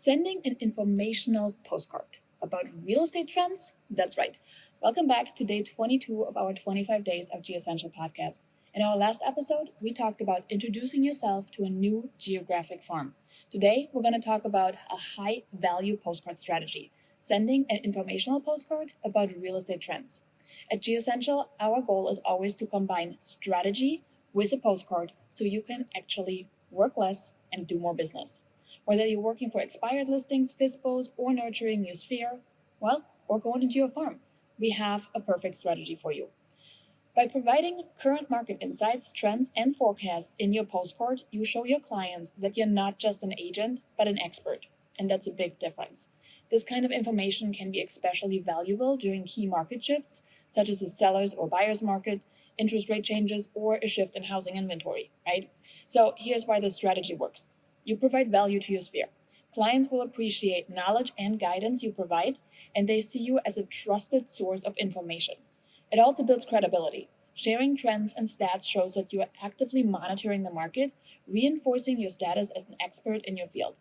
Sending an informational postcard about real estate trends? That's right. Welcome back to day 22 of our 25 Days of GEOsential podcast. In our last episode, we talked about introducing yourself to a new geographic farm. Today, we're going to talk about a high-value postcard strategy, sending an informational postcard about real estate trends. At GEOsential, our goal is always to combine strategy with a postcard so you can actually work less and do more business. Whether you're working for expired listings, FISBOs, or nurturing your sphere, or going into your farm, we have a perfect strategy for you. By providing current market insights, trends, and forecasts in your postcard, you show your clients that you're not just an agent, but an expert. And that's a big difference. This kind of information can be especially valuable during key market shifts, such as a seller's or buyer's market, interest rate changes, or a shift in housing inventory, right? So here's why this strategy works. You provide value to your sphere. Clients will appreciate knowledge and guidance you provide, and they see you as a trusted source of information. It also builds credibility. Sharing trends and stats shows that you are actively monitoring the market, reinforcing your status as an expert in your field.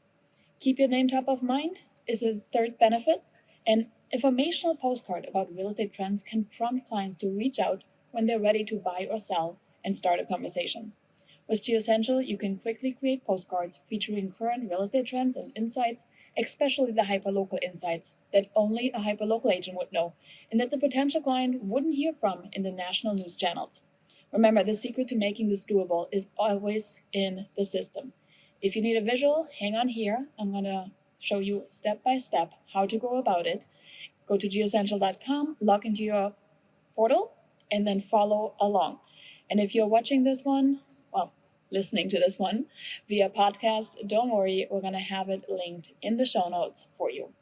Keep your name top of mind is a third benefit. An informational postcard about real estate trends can prompt clients to reach out when they're ready to buy or sell and start a conversation. With GEOsential, you can quickly create postcards featuring current real estate trends and insights, especially the hyperlocal insights that only a hyperlocal agent would know and that the potential client wouldn't hear from in the national news channels. Remember, the secret to making this doable is always in the system. If you need a visual, hang on here. I'm going to show you step by step how to go about it. Go to geosential.com, log into your portal, and then follow along. And if you're watching this one, listening to this one via podcast, don't worry, we're going to have it linked in the show notes for you.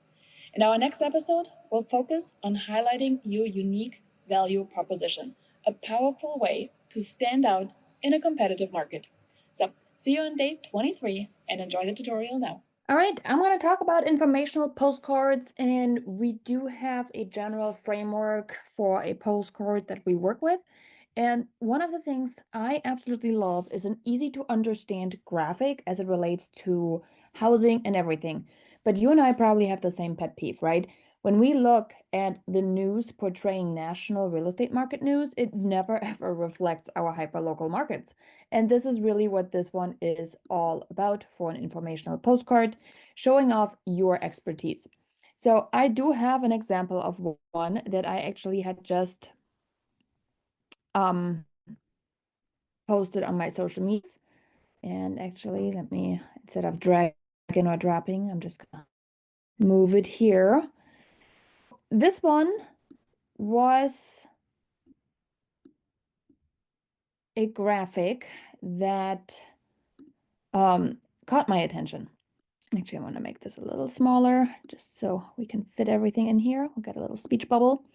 In our next episode, we'll focus on highlighting your unique value proposition, a powerful way to stand out in a competitive market. So see you on day 23 and enjoy the tutorial now. All right, I'm going to talk about informational postcards, and we do have a general framework for a postcard that we work with. And one of the things I absolutely love is an easy to understand graphic as it relates to housing and everything. But you and I probably have the same pet peeve, right? When we look at the news portraying national real estate market news, it never ever reflects our hyperlocal markets. And this is really what this one is all about for an informational postcard, showing off your expertise. So I do have an example of one that I actually had just posted on my social medias. And actually, let me, instead of dragging or dropping, I'm just gonna move it here. This one was a graphic that caught my attention. Actually, I want to make this a little smaller just so we can fit everything in here. We've got a little speech bubble.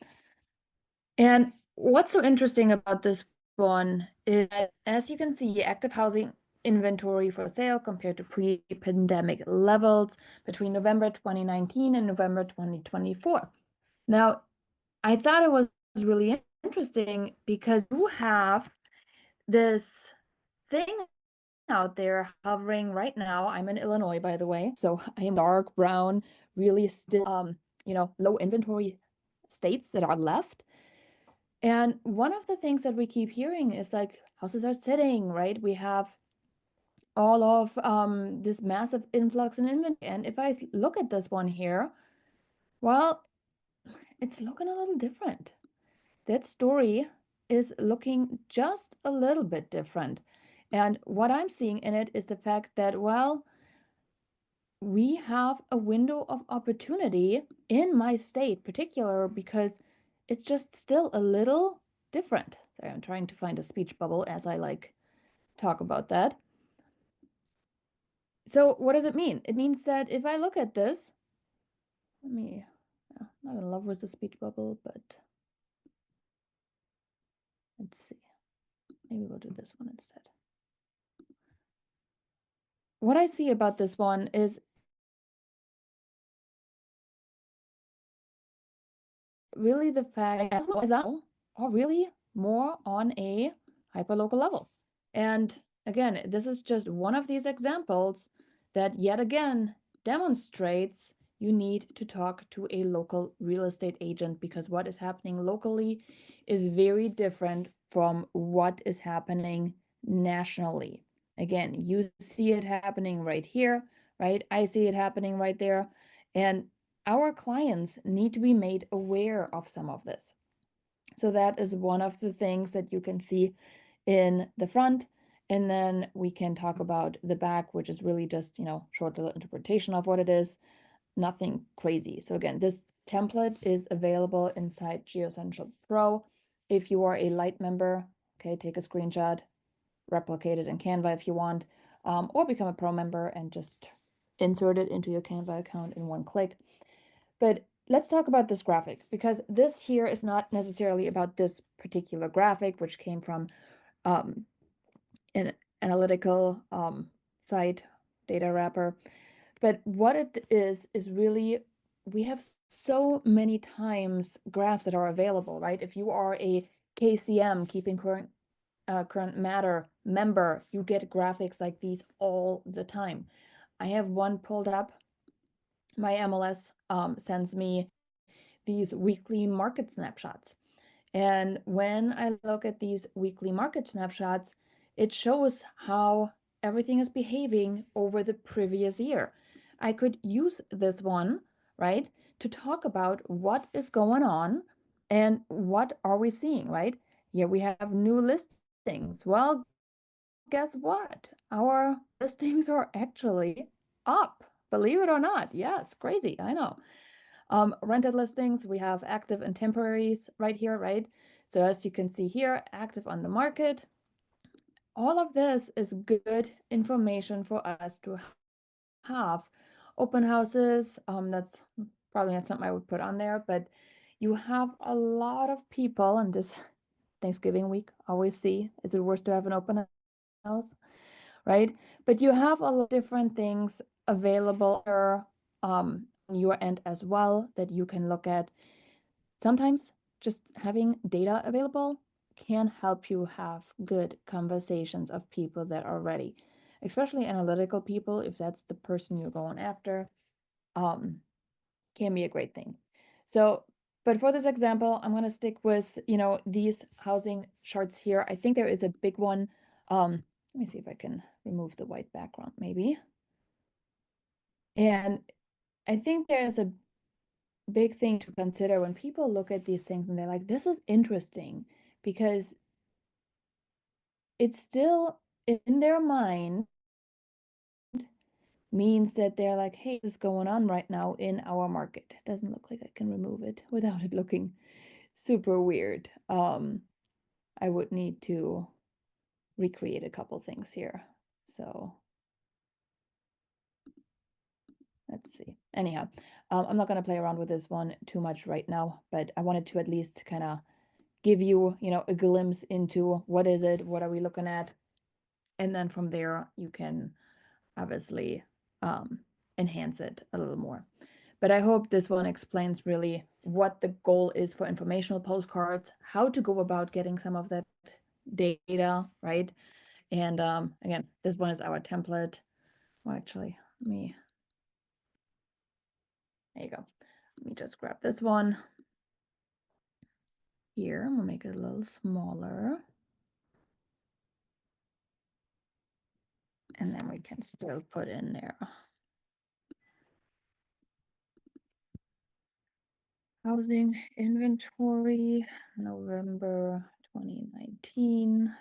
And what's so interesting about this one is, as you can see, active housing inventory for sale compared to pre-pandemic levels between November 2019 and November 2024. Now, I thought it was really interesting because you have this thing out there hovering right now. I'm in Illinois, by the way, so I am dark brown, really still, low inventory states that are left. And one of the things that we keep hearing is like houses are sitting, right? We have all of this massive influx in inventory. And if I look at this one here, well, it's looking a little different. That story is looking just a little bit different. And what I'm seeing in it is the fact that, well, we have a window of opportunity in my state, particular because it's just still a little different. Sorry, I'm trying to find a speech bubble as I talk about that. So what does it mean? It means that if I look at this, I'm not in love with the speech bubble, but let's see. Maybe we'll do this one instead. What I see about this one is really the fact that are really more on a hyperlocal level. And again, this is just one of these examples that yet again demonstrates you need to talk to a local real estate agent, because what is happening locally is very different from what is happening nationally. Again, you see it happening right here, right? I see it happening right there. And our clients need to be made aware of some of this. So that is one of the things that you can see in the front. And then we can talk about the back, which is really just, short little interpretation of what it is, nothing crazy. So again, this template is available inside GEOsential Pro. If you are a light member, okay, take a screenshot, replicate it in Canva if you want, or become a pro member and just insert it into your Canva account in one click. But let's talk about this graphic, because this here is not necessarily about this particular graphic, which came from an analytical site, data wrapper. But what it is really, we have so many times graphs that are available, right? If you are a KCM, keeping current matter member, you get graphics like these all the time. I have one pulled up. My MLS sends me these weekly market snapshots. And when I look at these weekly market snapshots, it shows how everything is behaving over the previous year. I could use this one, right, to talk about what is going on and what are we seeing, right? Here we have new listings. Well, guess what? Our listings are actually up. Believe it or not. Yes, crazy. I know. Rented listings, we have active and temporaries right here, right? So as you can see here, active on the market. All of this is good information for us to have. Open houses, that's probably not something I would put on there, but you have a lot of people, and this Thanksgiving week, always see, is it worse to have an open house, right? But you have a lot of different things available on your end as well that you can look at. Sometimes just having data available can help you have good conversations of people that are ready, especially analytical people, if that's the person you're going after, can be a great thing. So, but for this example, I'm going to stick with, these housing charts here. I think there is a big one. Let me see if I can remove the white background, maybe. And I think there's a big thing to consider when people look at these things and they're like, this is interesting, because it's still in their mind means that they're like, hey, this is going on right now in our market. It doesn't look like I can remove it without it looking super weird. I would need to recreate a couple things here. So let's see. Anyhow, I'm not going to play around with this one too much right now, but I wanted to at least kind of give you, a glimpse into what is it, what are we looking at, and then from there you can obviously enhance it a little more. But I hope this one explains really what the goal is for informational postcards, how to go about getting some of that data, right? And again, this one is our template. Well, actually, there you go. Let me just grab this one here. I'm gonna make it a little smaller. And then we can still put in there housing inventory, November 2019.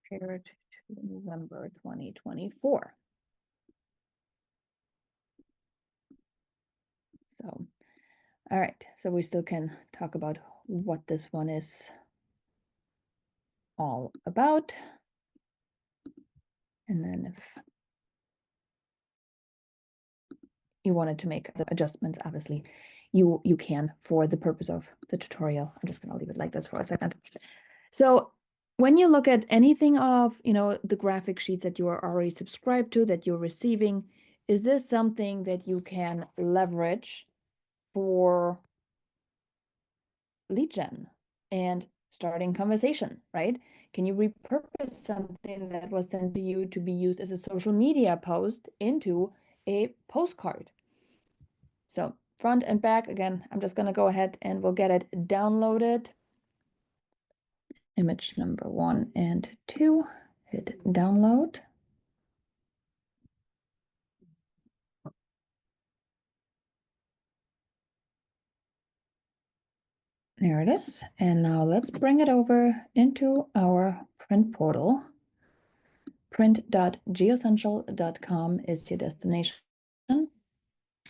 Compared to November 2024. So, all right, so we still can talk about what this one is all about. And then if you wanted to make the adjustments, obviously you can for the purpose of the tutorial. I'm just going to leave it like this for a second. So when you look at anything of, the graphic sheets that you are already subscribed to, that you're receiving, is this something that you can leverage for lead gen? And starting conversation, right? Can you repurpose something that was sent to you to be used as a social media post into a postcard? So front and back, again, I'm just going to go ahead and we'll get it downloaded. Image number 1 and 2, hit download. There it is. And now let's bring it over into our print portal. Print.geoessential.com is your destination. I'm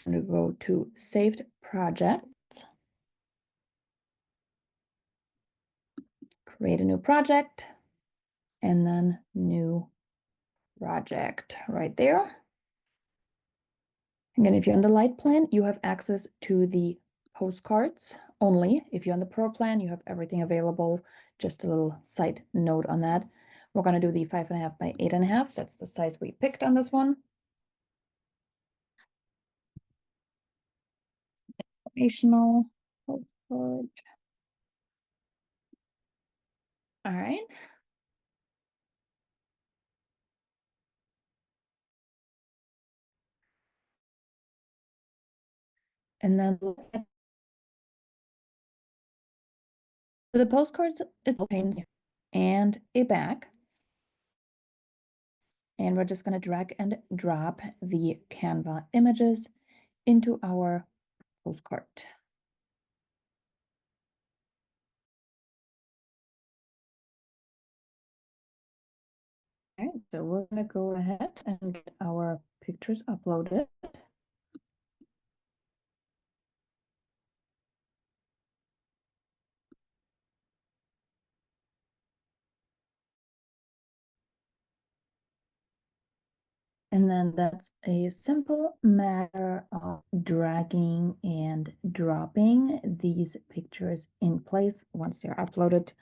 going to go to saved projects, create a new project, and then new project right there. Again, if you're on the light plan, you have access to the postcards only. If you're on the pro plan, you have everything available. Just a little side note on that. We're going to do the 5.5 by 8.5. That's the size we picked on this one. Informational postcard. All right. And then the postcards, it contains and a back. And we're just going to drag and drop the Canva images into our postcard. All right, so we're going to go ahead and get our pictures uploaded. And then that's a simple matter of dragging and dropping these pictures in place once they're uploaded.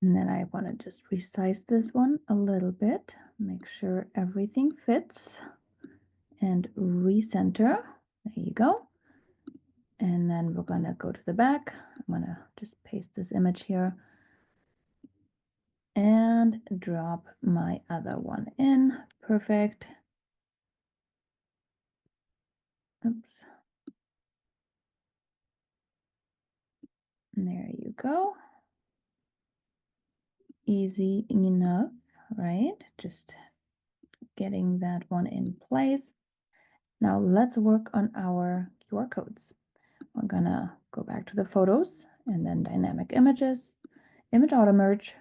And then I want to just resize this one a little bit, make sure everything fits, and recenter. There you go. And then we're going to go to the back. I'm going to just paste this image here and drop my other one in. Perfect. Oops. And there you go. Easy enough, right? Just getting that one in place. Now let's work on our QR codes. We're gonna go back to the photos and then dynamic images, image auto merge,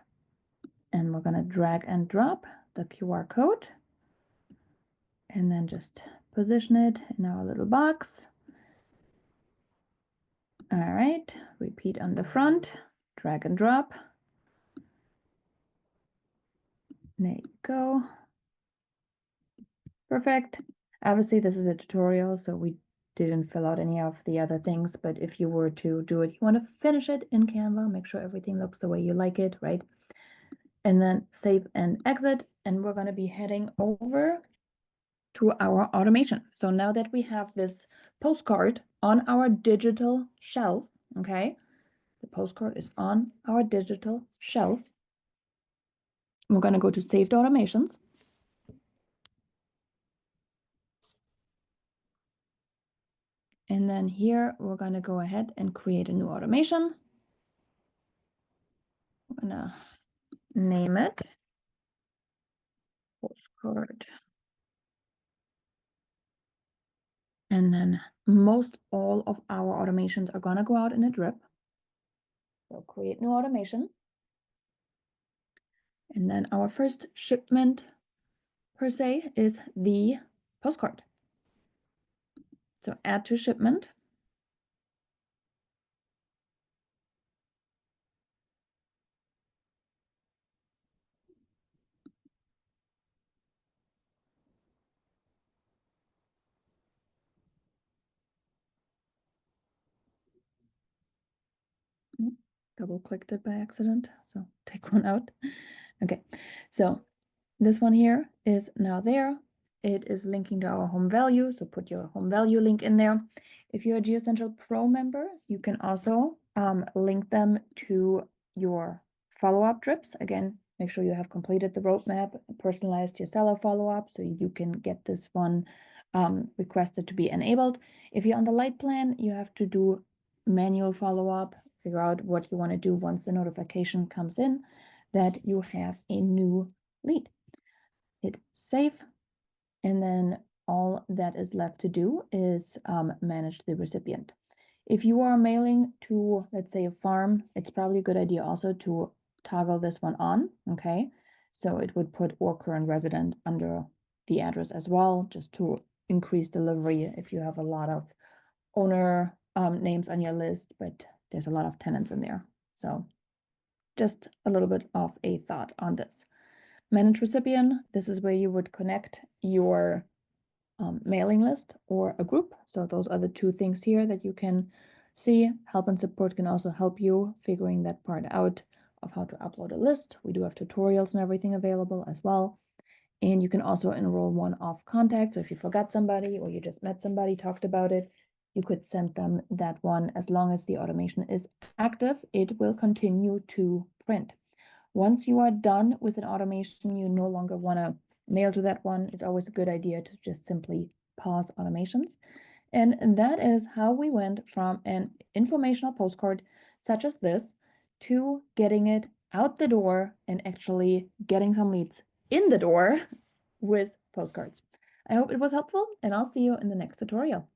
and we're gonna drag and drop the QR code and then just position it in our little box. All right, repeat on the front, drag and drop. There you go. Perfect. Obviously, this is a tutorial, so we didn't fill out any of the other things, but if you were to do it, you want to finish it in Canva, make sure everything looks the way you like it, right? And then save and exit, and we're going to be heading over to our automation. So now that we have this postcard on our digital shelf, okay, the postcard is on our digital shelf. We're going to go to saved automations. And then here, we're going to go ahead and create a new automation. I'm going to name it postcard. And then most all of our automations are going to go out in a drip. So create new automation. And then our first shipment per se is the postcard. So add to shipment. Double clicked it by accident, so take one out. Okay, so This one here is now there. It is linking to our home value, so put your home value link in there. If you're a GEOsential Pro member, you can also link them to your follow-up trips. Again, make sure you have completed the roadmap, personalized your seller follow-up, so you can get this one requested to be enabled. If you're on the light plan, you have to do manual follow-up, figure out what you want to do once the notification comes in that you have a new lead. Hit save, and then all that is left to do is manage the recipient. If you are mailing to, let's say, a farm, it's probably a good idea also to toggle this one on, okay? So it would put or current resident under the address as well, just to increase delivery if you have a lot of owner names on your list, but there's a lot of tenants in there. So just a little bit of a thought on this. Manage recipient, this is where you would connect your mailing list or a group. So those are the two things here that you can see. Help and support can also help you figuring that part out of how to upload a list. We do have tutorials and everything available as well. And you can also enroll one-off contacts. So if you forgot somebody or you just met somebody, talked about it, you could send them that one. As long as the automation is active, it will continue to print. Once you are done with an automation, you no longer want to mail to that one. It's always a good idea to just simply pause automations. And that is how we went from an informational postcard such as this to getting it out the door and actually getting some leads in the door with postcards. I hope it was helpful, and I'll see you in the next tutorial.